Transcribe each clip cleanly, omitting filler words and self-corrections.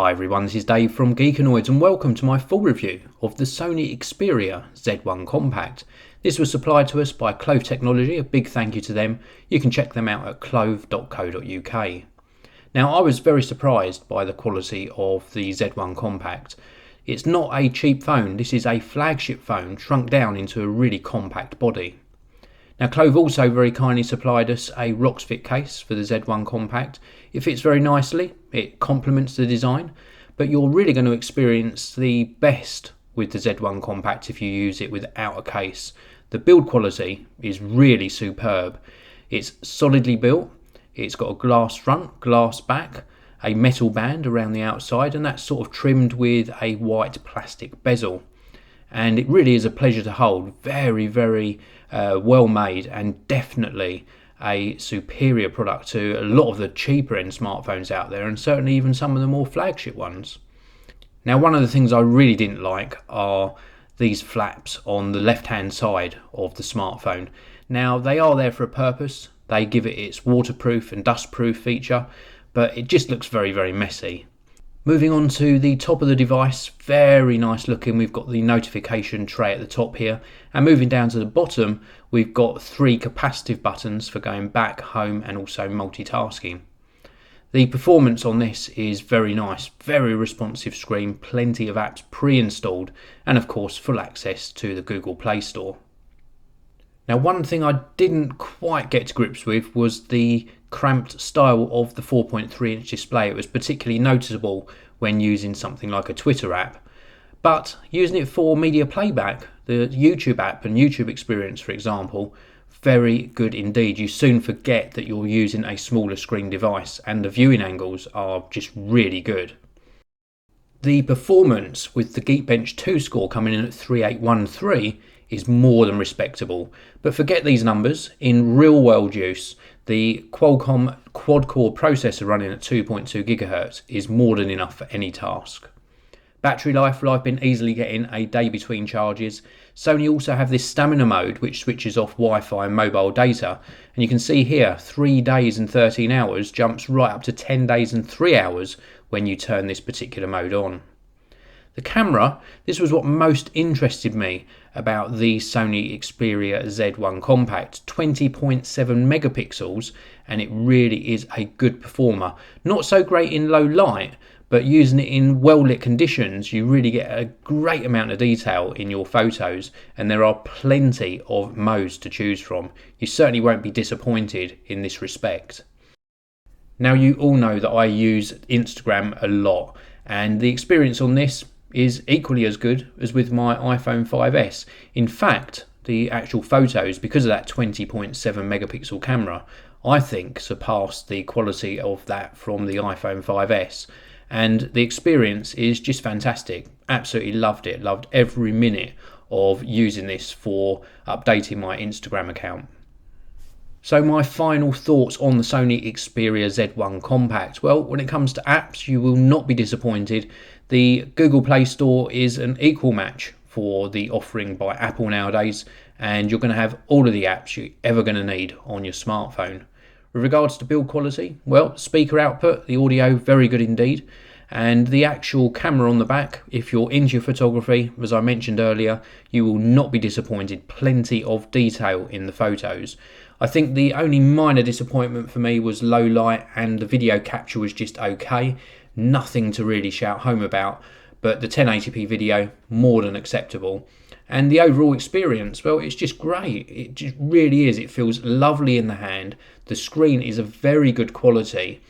Hi everyone, this is Dave from Geekanoids and welcome to my full review of the Sony Xperia Z1 Compact. This was supplied to us by Clove Technology, a big thank you to them. You can check them out at clove.co.uk. Now I was very surprised by the quality of the Z1 Compact. It's not a cheap phone, this is a flagship phone shrunk down into a really compact body. Now Clove also very kindly supplied us a Roxfit case for the Z1 Compact. It fits very nicely, it complements the design, but you're really going to experience the best with the Z1 Compact if you use it without a case. The build quality is really superb. It's solidly built, it's got a glass front, glass back, a metal band around the outside, and that's sort of trimmed with a white plastic bezel. And it really is a pleasure to hold. Very well made, and definitely a superior product to a lot of the cheaper end smartphones out there, and certainly even some of the more flagship ones. Now one of the things I really didn't like are these flaps on the left hand side of the smartphone. Now they are there for a purpose, they give it its waterproof and dustproof feature, but it just looks very messy. Moving on to the top of the device, very nice looking. We've got the notification tray at the top here, and moving down to the bottom we've got 3 capacitive buttons for going back, home and also multitasking. The performance on this is very nice, very responsive screen, plenty of apps pre-installed, and of course full access to the Google Play Store. Now one thing I didn't quite get to grips with was the cramped style of the 4.3-inch display. It was particularly noticeable when using something like a Twitter app, but using it for media playback, the YouTube app and YouTube experience for example, very good indeed. You soon forget that you're using a smaller screen device, and the viewing angles are just really good. The performance with the Geekbench 2 score coming in at 3813 is more than respectable, but forget these numbers. In real world use, the Qualcomm quad-core processor running at 2.2 GHz is more than enough for any task. Battery life, well, I've been easily getting a day between charges. Sony also have this stamina mode which switches off Wi-Fi and mobile data, and you can see here 3 days and 13 hours jumps right up to 10 days and 3 hours when you turn this particular mode on. The camera, this was what most interested me about the Sony Xperia Z1 Compact. 20.7 megapixels, and it really is a good performer. Not so great in low light, but using it in well lit conditions you really get a great amount of detail in your photos, and there are plenty of modes to choose from. You certainly won't be disappointed in this respect. Now you all know that I use Instagram a lot, and the experience on this is equally as good as with my iPhone 5S. In fact, the actual photos, because of that 20.7 megapixel camera, I think surpassed the quality of that from the iPhone 5S. And the experience is just fantastic. Absolutely loved it. Loved every minute of using this for updating my Instagram account. So my final thoughts on the Sony Xperia Z1 Compact. Well, when it comes to apps, you will not be disappointed. The Google Play Store is an equal match for the offering by Apple nowadays, and you're going to have all of the apps you're ever going to need on your smartphone. With regards to build quality, well, speaker output, the audio, very good indeed. And the actual camera on the back, if you're into your photography, as I mentioned earlier, you will not be disappointed. Plenty of detail in the photos. I think the only minor disappointment for me was low light, and the video capture was just okay. Nothing to really shout home about, but the 1080p video, more than acceptable. And the overall experience, well, it's just great. It just really is. It feels lovely in the hand. The screen is of very good quality.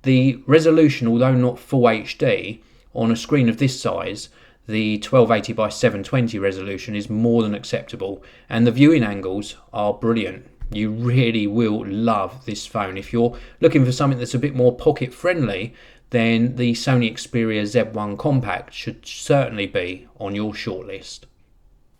The resolution, although not full HD, on a screen of this size, the 1280 by 720 resolution is more than acceptable, and the viewing angles are brilliant. You really will love this phone. If you're looking for something that's a bit more pocket friendly, then the Sony Xperia Z1 Compact should certainly be on your shortlist.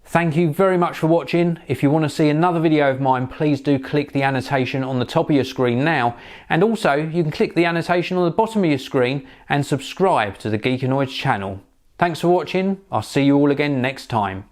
Thank you very much for watching. If you want to see another video of mine, please do click the annotation on the top of your screen now, and also you can click the annotation on the bottom of your screen and subscribe to the Geekanoids channel. Thanks for watching. I'll see you all again next time.